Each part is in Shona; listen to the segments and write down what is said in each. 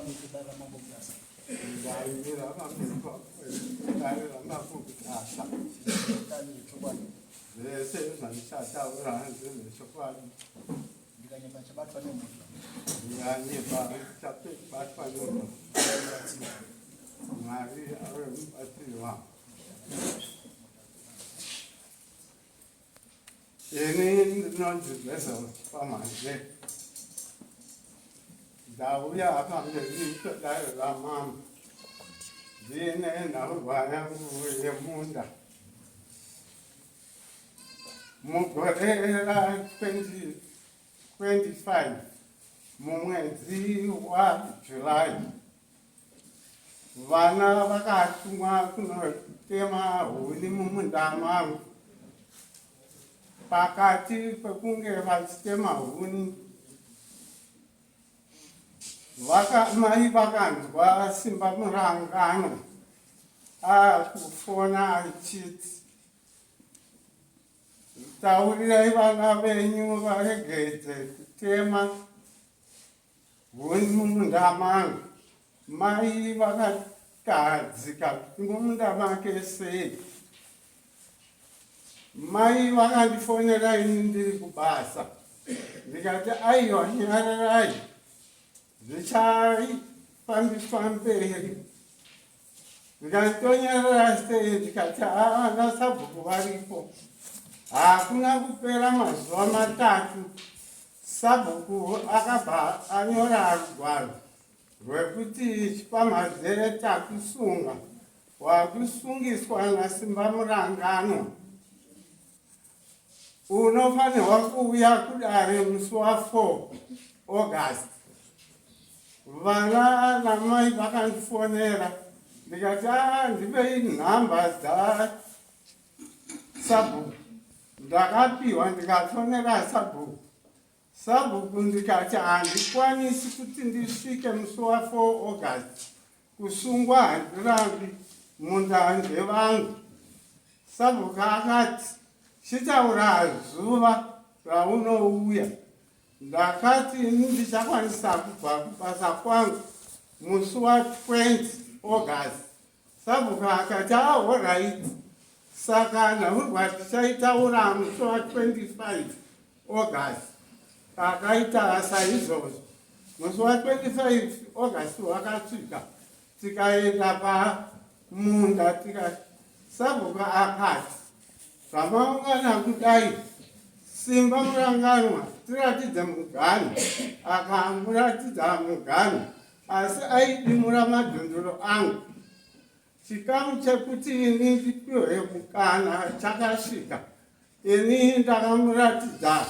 family baba mambo kiasi. Ndaira vamikwa ndaira makukutasa Tani chobani. zvese zvandishataura ndezvechokwadi Ndikanyamba chabatwa nemuntu. ndikanyeba chabatwa nemuntu Mwari ave mubatsiri wangu. Ini ndinonzi Vessel Pamanje. Ndauya apa ndezvitodaro ramama. Ndine nhaurwa yangu yemunda. Mugore ra2025 mumwedzi waJulayi vana vakatumwa kunotema huni mumunda mangu. Pakati pekunge vachitema huni mai vakanzwa Simba Murangano akufona achiti taurirai vana venyu varegedze kutema huni mumunda mangu. Mai vakagadzika kuti mumunda make sei. Mai vakandifonera ini ndiri kubasa. Ndikati aiwa nyararai zvichafambiswa mberi. Ndikatonyarara sei ndikati ana sabhuku varipo. Hakuna kupera mazuva matatu sabhuku akabva anyora rugwaro rwekuti chipamhazere takusunga wakusungiswa naSimba Murangano unofanirwa kuuya kudare musi wa4 August. Vana namai vakandifonera ndikati ndipei nhamba dzasabhuku. Ndakapiwa ndikafonera sabhuku ndikati handikwanisi kuti ndisvike musi wa4 August. Kusungwa handirambi, munda ndevangu. Sabhuku akati chitaura zuva raunouya. Ndakati ndichakwanisa kubva kubasa kwangu musi wa20 August. Sabhuku akati alright. Saka nhaurwa tichaitaura musi wa25 August. Akaita saizvozvo. Musi wa25 August wakasvika. Tikaenda pamunda tikati sabhuku akati zvamaungana kudai Simba Murangano tiratidze muganhu. Akamuratidza muganhu asi aidimura madhondoro angu. Chikamu chekuti ini ndipiwe mukana chakasvika. Ini ndakamuratidza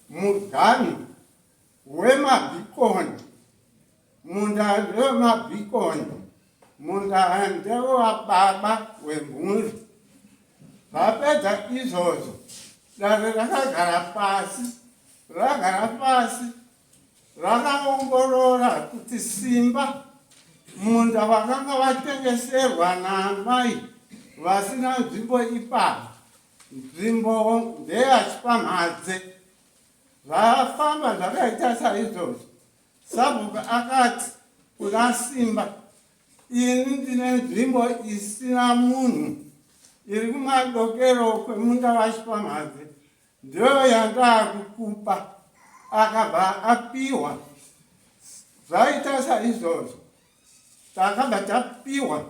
muganhu wemabhikoni. Munda ndewemabhikoni. Munda ndewababa wemhuri. Vapedza izvozvo dare rakagara pasi rakaongorora kuti Simba munda vakanga vatengeserwa namai vasina nzvimbo ipapo, nzvimbo ndeyachipamhadze. Vafamba zvakaita saizvozvo. Sabhuku akati kuna Simba, ini ndine nzvimbo isina munhu iri kumadokero kwemunda wachipamhadze, ndiyo yandakukupa. Akabva apiwa. Zvaita saizvozvo. Takabva tapiwa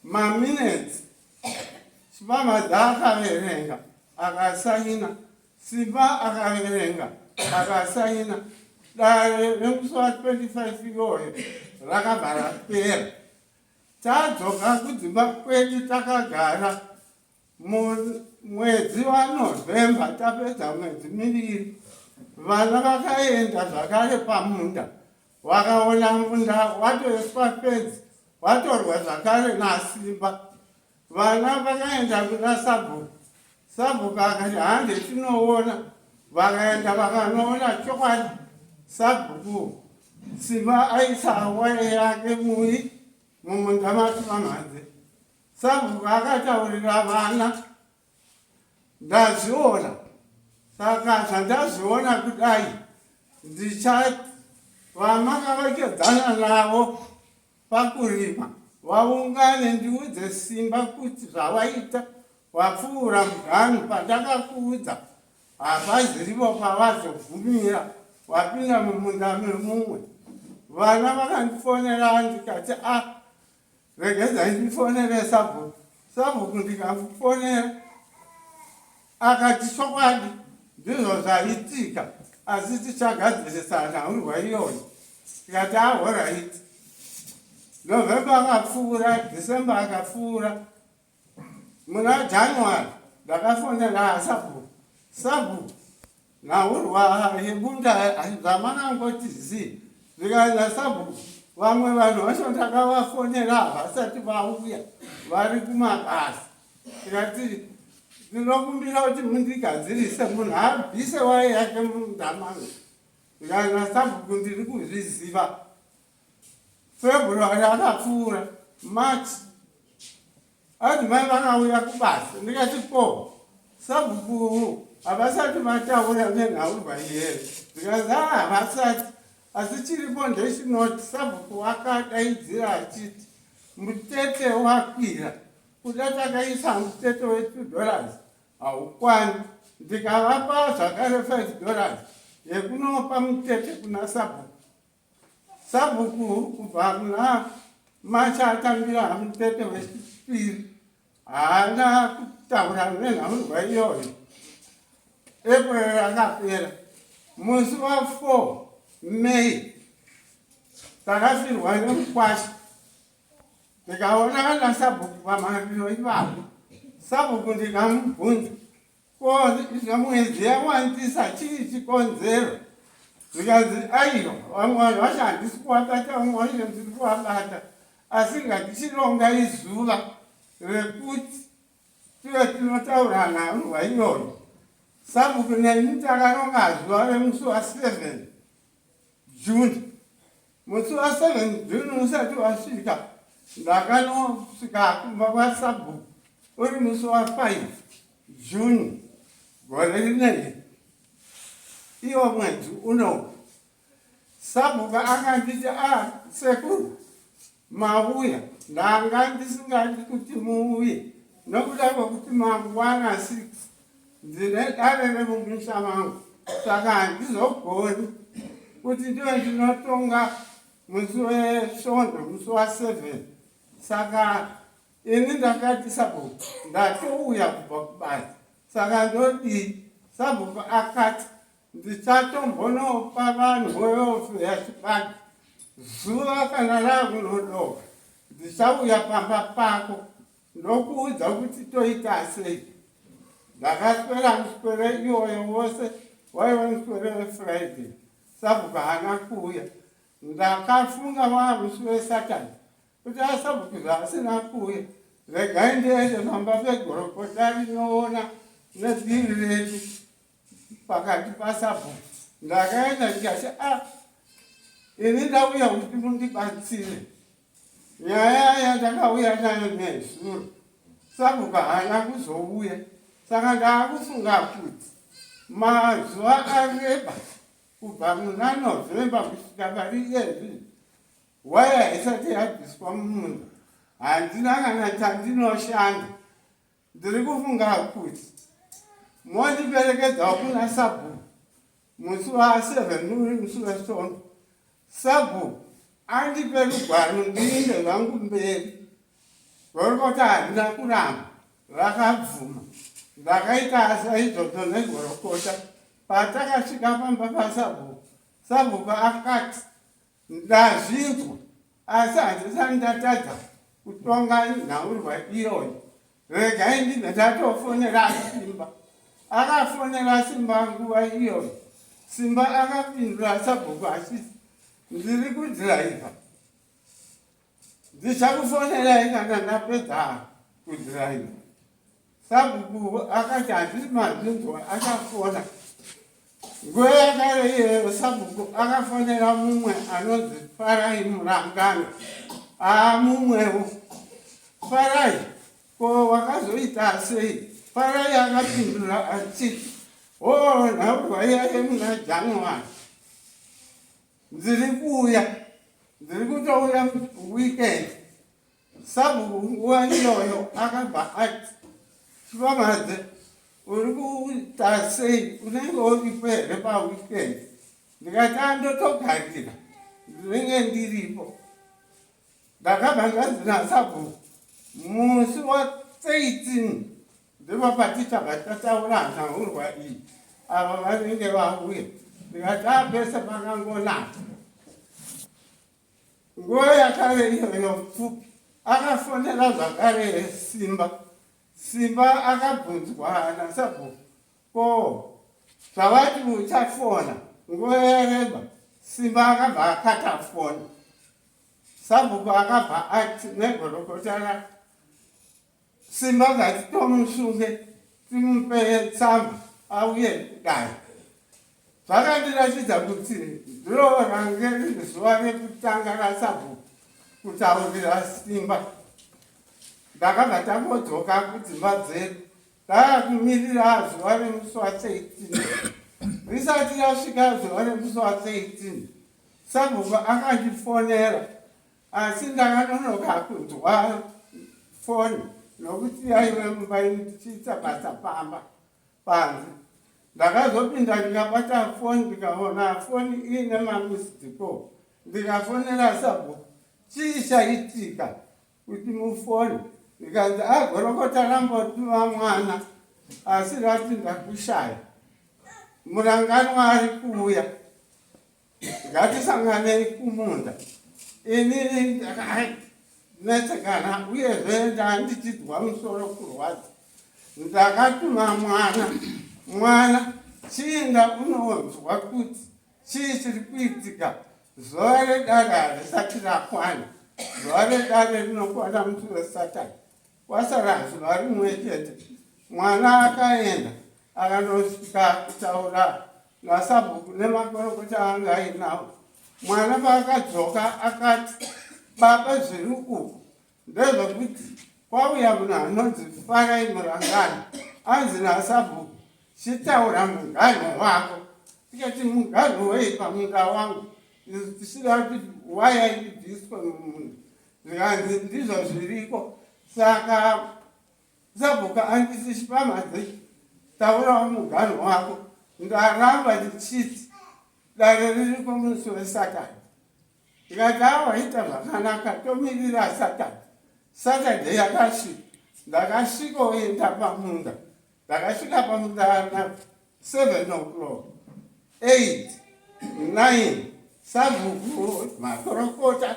maminutes. Chipamhadze akaverenga akasaina. Simba akaverenga akasaina. Dare remusi wa25 iyoyo rakabva rapera. Tadzoka kudzimba kwedu takagara mwedzi waNovemba, tapedza mwedzi miviri. Vana vakaenda zvakare pamunda. Vakaona munda watoiswa fenzi, watorwa zvakare naSimba. Vana vakaenda kuna sabhuku. Sabhuku akati handetinoona. Vakaenda vakanoona chokwadi sabhuku Simba aisa waye yake mumunda machipamhadze. Sabhuku akataurira vana, ndazviona. Saka zvandazviona kudai ndichati vamakavakedzana navo pakurima vaungane ndiudze simba kuti zvavaita wapfuura muganhu patakakuudza hapazirivo pavazobvumira wapinda mumunda memumwe. Vana vakandifonera ndikati regedzai ndifonere Sabhuku. Sabhuku ndikamufonera akati chokwadi ndizvo zvaitika asi tichagadzirisana urwa iyoyo. Tikati alright. Novemba akapfuura, December akapfuura, muna January ndakafonera Sabhuku. Sabhuku naurwa yebunda zvamakangoti zii zvikanza Sabhuku. Vamwe vanhu vacho ndakavafonera havasati vauya vari kumabasa. Tikati ndinokumbira kuti mundigadzirise munhu abvise waya yake mundamano. Zvikanza Sabhuku ndiri kuzviziva. February akapfuura, March ati mai vakauya kubasa. Ndikati ko Sabhuku havasati vataura nenhaurwa iyeri. Zvikanzi havasati. Asi chiripo ndechinoti Sabhuku akadaidzira achiti mutete wakwira. Kuda takaisa mutete we$2 haukwani. Ndikavapa zvakare $5 yekunopa mutete kuna Sabhuku. Sabhuku kubva muna March atambira mutete wechipiri haana kutaura nenhaurwa iyoyo. April akapera. Musi wa4 May takafirwa nemukwasha. Ndikaona na Sabhuku pamariro ipapo. Sabhuku ndikamubvunza ko mwedzi yawandisa chii chikonzero. Zvikanzi aiwa vamwe vanhu vacho handisi kuvabata vamwe vacho ndiri kuvabata asi ngatichironga izuva rekuti tive tinotaura nhaurwa iyoyo. Sabhuku neni takaronga zuva remusi wa7 June. Musi wa7 June usati wasvika ndakanosvika kumba kwaSabhuku uri musi wa5 June gore rineri. Iwo mwedzi uno Sabhuku akanditi sekuru mauya. Ndanga ndisingadi kuti muuye nokuda kwekuti mangwana 6 ndine dare remumusha mangu. Saka handizogoni kuti ndiwe ndinotonga musi wesvondo musi wa7. Saka ini ndakati Sabhuku ndatouya kubva kubasa. Saka ndodii. Sabhuku akati ndichatombonopa vanhu weofu yachibage zuva kana rakunodoka ndichauya pamba pako ndokuudza kuti toita sei. Ndakaswera muswere iyoyo wose waive muswere weFriday. Sabhuku haana kuuya. Ndakafunga musi weSaturday kuti Sabhuku zvaasina kuuya regai ndiende pamba pegorokota rinoona nedhiri redu pakati paSabhuku. Ndakaenda ndikati ini ndauya kuti mundibatsire nyaya yandakauya nayo nezuro. Sabhuku haana kuzouya. Saka ndaakufunga kuti mazuva areba kubva muna November kusvika pari waya isati yabviswa mumunda handina kana chandinoshanda. Ndiri kufunga kuti mondiperekedzawo kuna Sabhuku musi wa7 uri musi wesvondo. Sabhuku andipe rugwaro ndiinde zvangu mberi. Gorokota handina kuramba rakabvuma. Ndakaita saizvozvo negorokota. Patakasvika pamba paSabhuku, Sabhuku akati ndazvinzwa asi handisati ndatadza kutonga nhaurwa iyoyo. Regai ndibve ndatofonera Simba. Akafonera Simba nguva iyoyo. Simba akapindura Sabhuku achiti ndiri kudhiraivha. Ndichakufonerai kana ndapedza kudhiraivha. Sabhuku akati handisi mazvinzwa akafona. Nguva yakare iyoyo Sabhuku akafonera mumwe anonzi Farai Murangano. Mumwewo Farai ko wakazoita sei? Farai akapindura achiti nhaurwa yake muna January. ndiri kutouya weekend. Sabhuku nguva iyoyo akabva ati Chivamadze, uri kuita sei, unenge uripo here paweekend? Ndikati andotogarira ndinenge ndiripo. Ndakabva ndanzi naSabhuku, musi wa18 ndipo patichaba tataura nhaurwa iyi, ava vanenge vauya. Ndikati apese pakangonaka. Nguva yakare iyoyo pfupi akafonera zvakare Simba akabvunzwa naSabhuku, ko zvavati uchafona nguva yareba. Simba akabva akata foni. Sabhuku akabva ati negorokota Simba ngatimusunge timupe tsamba auye kudai. Zvakandiratidza kuti ndiro range riri zuva rekutanga raSabhuku kutaurira Simba. Ndakabva tangodzoka kudzimba dzedu taakumirira zuva remusi wa18. Risati rasvika zuva remusi wa18, Sabhuku akandifonera, asi ndakanonoka kunzwa foni nokuti yaive mumba ndichiita basa pamba panze. Ndakazopinda ndikabata foni ndikaona foni iine mamised call. Ndikafonera Sabhuku, chii chaitika kuti mufoni? Ndikanzi gorokota rambotuma mwana asi rati ndakushaya. Murangano ari kuuya, ngatisanganei kumunda. Ini ndakanesekana uyezve ndandichidzwa musoro kurwadza. Ndakatuma mwana chiinda unonzwa kuti chii chiri kuitika. Zuva redare risati rakwana. Zuva redare rinokwana musi weSatani. Kwasara zuva rimwe chete. Mwana akaenda akanosvika kutaura naSabhuku nemakorokota anga ainawo. Mwana paakadzoka akati, baba, zviri uku ndezvokuti kwauya munhu anonzi Farai Murangano, anzi naSabhuku, chitaura mungano wako. Tikati mungano wei pamunda wangu? Tichida kuti waya ibviswe mumunda. Zvikanzi ndizvo zviriko. Saka Sabhuku andisi Chipamadze, taurawo mungano wako. Ndaramba ndichiti dare ririko musi weSatani. Ndikati waita zvakanaka, tomirira Satani. Saturday yakasvika, ndakasvikoenda pamunda. Ndakasvika pamunda na 7 o'clock, 8, 9, Sabhuku, makorokota,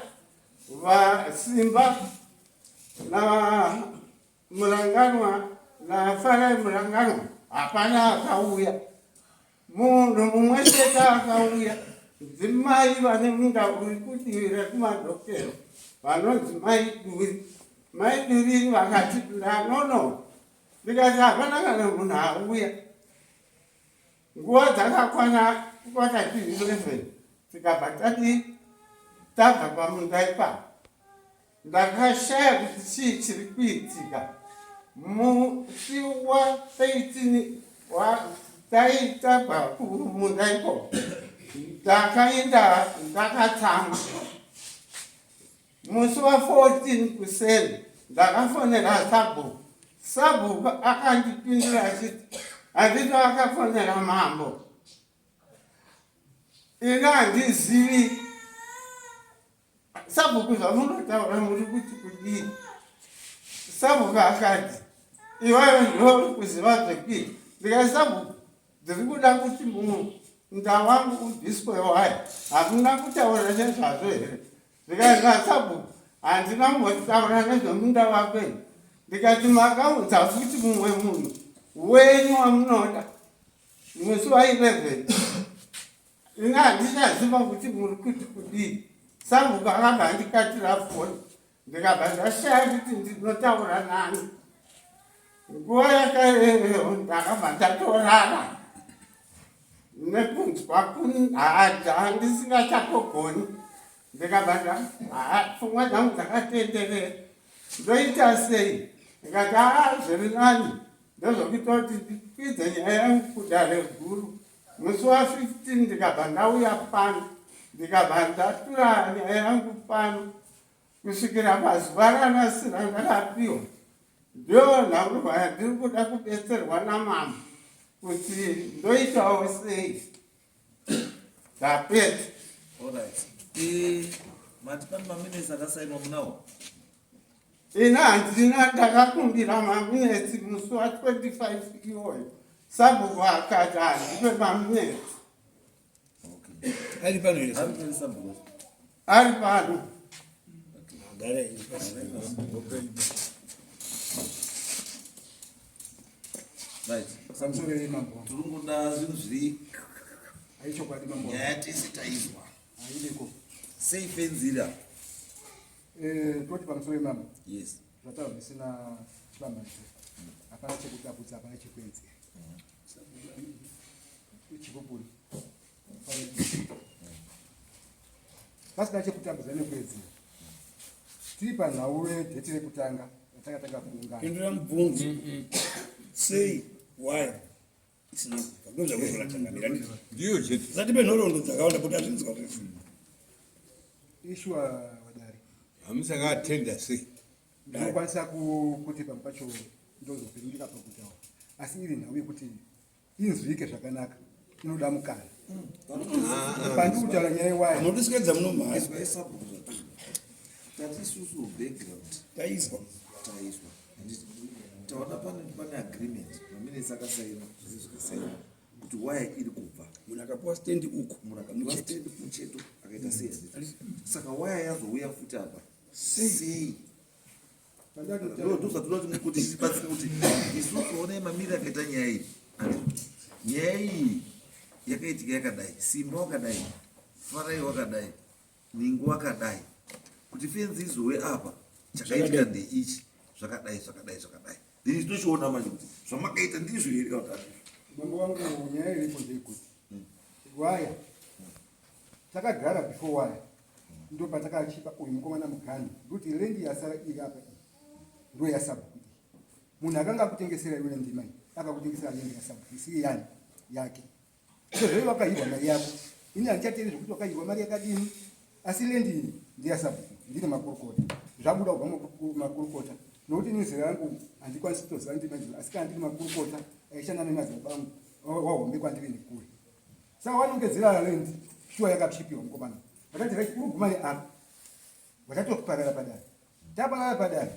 vaSimba na Muranganwa na Farai Muranganwa hapana akauya. Munhu mumwe chete akauya. Dzimai vane munda uri kudivi rekumadokero vanonzi Mai Duri vakati nono. Ndikati hapana kana munhu auya. Nguva dzakakwana 11:15 tikabva tabva pamunda ipapo. Ndakashaya kuti chii chiri kuitika. Musi wa13 taitabva kumunda ipapo. Ndakaenda ndakatama. Musi wa14 kuseni ndakafonera Sabhuku. Sabhuku akandipindura achiti handito akafonera mambo. Ini handizivi. Sabhuku zvamunotaura muri kuti kudii? Sabhuku akati iwewe ndiwe uri kuziva zvekuita. Ndikati Sabhuku, ndiri kuda kuti munda wangu ubviswe waya. Hamuna kutaura nezvazvo here? Ndikati naSabhuku, handina kumbotaura nezvemunda wako here. Ndikati makaudza futi mumwe munhu wenyu wamunoda musi wa11. Ini handichaziva kuti muri kuti kudii. Sabhuku akabva andikatira foni. Ndikabva ndashaya kuti ndinotaura nani. Nguva yakarerewo ndakabva ndatorara nekunzwa kunhadha ndisingachakogoni. Ndikabva pfungwa dzangu dzakatenderera. Ndoita sei? Ndikati zviri nani ndezvokuita kuti ndikwidze nyaya yangu kudare guru. Musi wa15 ndikabva ndauya pano. ndikabva ndatura nyaya yangu pano kusvikira mazuva ranasira ndakapiwa. Ndio nhaurwa yandiri kuda kubetserwa namama kuti ndoitawo sei. Ndapedza. Alright. Mati pane maminitsi akasainwa munawo? Ina handina ndakakumbira maminitsi musi wa 25 iwoyo. Sabhuku akati handipe maminitsi. Ari pano here. Ari pano Sabhuku. Ari pano. Gare. Right. Samsore mambo. Turunguda zvinhu zviri Aicho kwadi mambo. nyaya tese taizwa. Ailiko. Sei fenzira? Toti pamusoro mambo. Yes. Zvataura zvisina chipamanidzo. Hapana chekutapudza, hapana chekwenzi. Chikupuri. Pasina chekutambudza nekwenzi. Tiri panhau yedheti rekutanga yatakatanga kuungana. Indira mubvunzo. Sei why? Isina kuza kuzvona tangamira ndi. Ndiyo chete. Zati benhorondo dzakawanda kuti azvinzwa zvese. Ishwa wadari. Hamusaka atenda sei. Ndinokwanisa kuti pamwe pacho ndozopindika pakutaura. Asi iri nhau yekuti inzwike zvakanaka. Inoda mukana. Pandiri kutaura nyaya yewayo. Munotisikedza munomhara. Izwa Sabhuku zvatu. Tatisusu background. Taizwa. Taizwa. Taona pane agreement. Maminitsi akasainwa. Zvese zvikasainwa. Kuti waya iri kubva. Munhu akapuwa stand uku. Munhu akapuwa stand mucheto akaita sei. Saka waya yazouya futi apa. Sei. Ndozatinoti kuti tibatsire kuti isusu onai mamiri akaita nyaya iyi. Nyaya iyi yakaitika yakadai, Simba wakadai, Farai wakadai, Ningu wakadai. Kuti fenzi izouye apa chakaitika ndeichi zvakadai zvakadai zvakadai. Ndini tinochiona manje kuti zvamakaita ndizvo here kana kuti Mambo wangu nyaya iripo ndeyekuti waya takagara before waya ndo patakachipa uyu mukomana mugani kuti lendi yasara iri apa ndo yaSabhuku. Munhu akanga akutengesera iwe ndima iyi akakutengesera lendi yaSabhuku isi yani yake. Sezvo wakaiwa mari yako ini handichateri zvokuti wakaiwa mari yakadini, asi lendi iyi ndiyaSabhuku, ndine makurukota. Zvabuda kubva makurukota nokuti ini zera rangu handikwanisi kutoziva ndima idzi, asi kana ndiri makurukota aishanda nemadzibaba angu wahombe kwandiri nekure. Saka wanongedzera lendi shuwa yakachipiwa mukomana vakati uriguma neapa vatatoparara padare. Taparara padare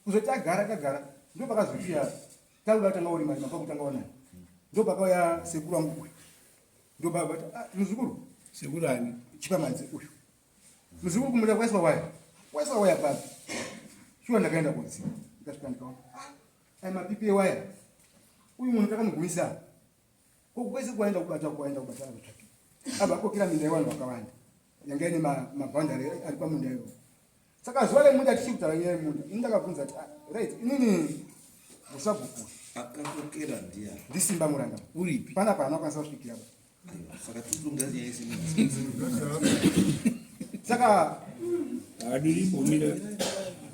kuzotagara ndo pakazochiya tauda tanga uri mari mapakutanga onani ndo pakauya sekuru wangu uyu ndo baba muzukuru Sekuru ani? chipamanzi uyu muzukuru kumuda kwaiswa waya papi shuwa ndakaenda kuziva ndikasvika ndikaona ai mapipi ewaya uyu munhu takamugumisa kokwese kwaenda kubata kubatana kutsvaki abva kokira minda yevanhu vakawanda yanga ine mabhandari ari pamunda iyoyo. Saka zuva remunda tichikutaura nyaya yemunda ini ndakabvunza kuti right inini muSabhuku akakokera ndiani? ndiSimba Muranda Uripi? pana paanokwanisa kusvikira. Saka titunga nyaya isini. Saka Adiri bomira.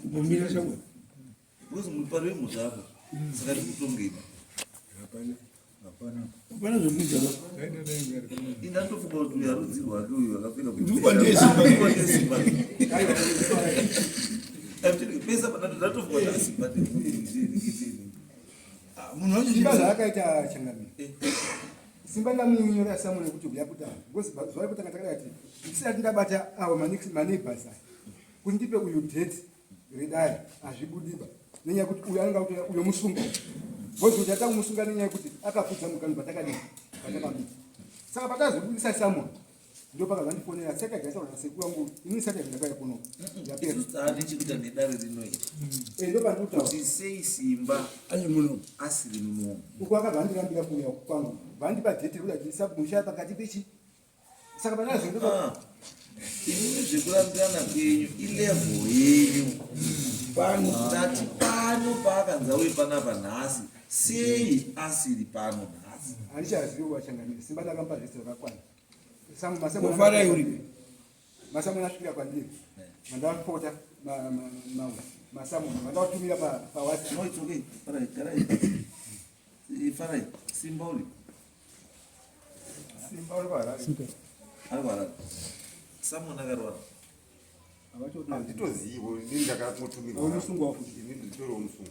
Bomira chawo. Kuzi mupari wemudhako. Saka tikutongei. Pana zvokudza. Indandofunga kuti uyu arudzi rwake uyu akapfeka kuti Ndikupa ndiye Simba. pesa ndatofunga kuti Simba Munhu wacho Simba zvaakaita changamire Simba ndamunyora Samuel nekuti uya kutanga because zuva rekutanga takati ndisati ndabata avo maneighbors aya kuti ndipe uyu date redare hazvibudiba nenyaya yekuti uyu anenge kuti uyo musunga vozokuti atamusunga nenyaya yekuti akafudza mukani patakadii patakabika. Saka patazobudisa Samuel ndo pakazandifonera saka gaitaura sekuru wangu ini sati ndakauya kuno yapera andi chikuita nedare rinoita ndo pandikutaura kuti sei Simba ari muno asiri munomu uko akabva ndirambira kuuya kwangu vandipa dheti rekuti musha pakati pechi. Saka panazondoa inini zvekurambirana kwenyu ilevel yenyu pano tati pano paakanza uye panapa nhasi sei asiri pano nhasi handichazivi wachangamire Simba ndakampa zvese zvakakwana. Farai uripi? Masamuna asvikira kwandiri mandapota masamuna mandatumira pawhatsapp. No, it's okay. Farai, Simba uri? Simba uri paHarare. Ari kuHarare. Samona akarwara. Handitozivo, inini ndakamutumirwa. Umusungwa wafuti. Inini nditoriwo musungu.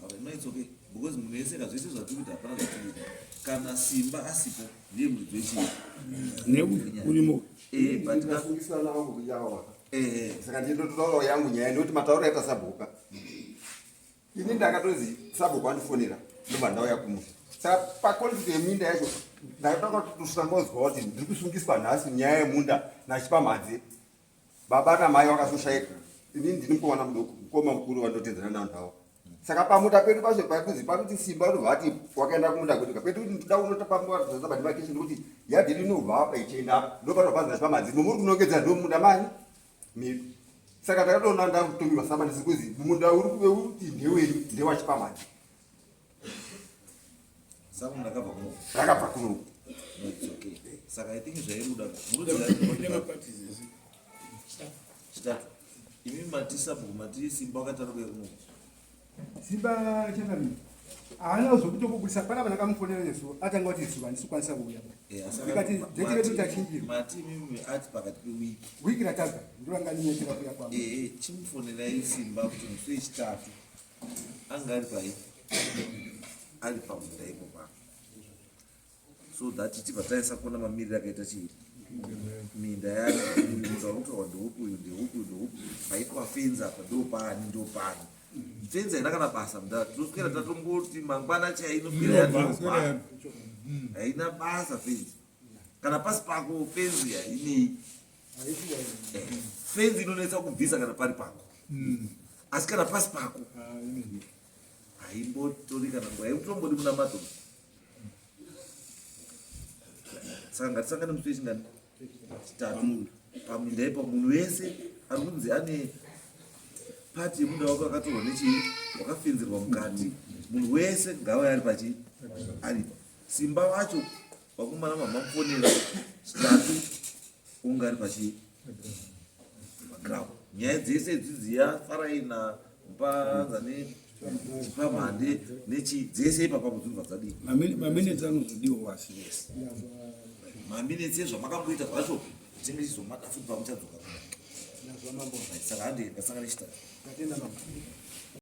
Alright, no, it's okay. Because munhu wese kazvese zvatikuita hapana zvatikuita. Kana Simba asipo ndiye muridzi wechii. Urimo. But Ndikafungiswa navo kuyawa. Saka ndinototaurawo yangu nyaya nekuti matauro aita Sabhuka. Ini ndakatozi Sabhuka wandifonera ndobva ndauya kumuzi. Saka pakonflict yeminda yacho ndakatanga kusangonzwa kuti ndiri kusungiswa nhasi nyaya yemunda nachipamhadzi. Baba namai vakazoshaika. Inini ndiri kuwana mukoma mukuru wandotedzera navo ndavo. Saka pamuta pedu pacho pakuzi pakuti Simba unovati wakaenda kumunda kweduka pedu kuti ndida unotapamwadzadza badimakisi nekuti yadhi inobva apa ichienda ndopanobva nachipamhadzi nomuri kunongedza ndomunda mani miri. Saka takatoona ndakutumirwa Samba ndisikuzi munda uri kuve uti ndewenyu ndewachipamhadzi. Samona ndakabva kuno. Rakabva kuno. No, it's okay. Saka I think zvairuda. Chitatu. Imi mati Sabhuku mati Simba wakataruka kuno. Simba changamira. Haana zvokutokubudisa pana vana kamufonera nesu atanga kuti zuva ndisikwanisa kuuya. Ndikati ndechire kuti tachinjirwa. Mati mimi ati pakati pewiki. Wiki ratadza ndovanga ndinyekera kuya kwangu. Chimufonerai Simba kuti musi wechitatu anga ari pai ari pamunda ipo pano, so that tibva taisa kuona mamiriro akaita chii minda yacho munda unotorwa ndeupi uyu ndeupi ndeupi paitwa fenzi apa ndopani ndopani. Fenzi haina kana basa mudara tinoswera tatongoti mangwana chainopera yatopani haina basa fenzi. Kana pasi pako fenzi hainei. Fenzi inonetsa kubvisa kana pari pako, asi kana pasi pako haimbotori kana nguva haimbotombodi muna mato. Saka ngatisangane musi wechingani chitatu paminda ipo. Munhu wese ari kunzi ane pati yemunda wako akatorwa nechii wakafenzerwa mukati. Munhu wese ngava ari pachi aripa. Simba wacho vakomana mamamufonera chitatu unga ari pachii background. Nyaya dzese idzidziya faraina mpanza nepamhande nechi dzese ipapapo dzinobva dzadii. Maminutes anozodiwa wasi yes. Maminutes ezvamakamboita zvacho tinenge chizomata futi pamuchadzoka. Saka handi ndasangana chitatu.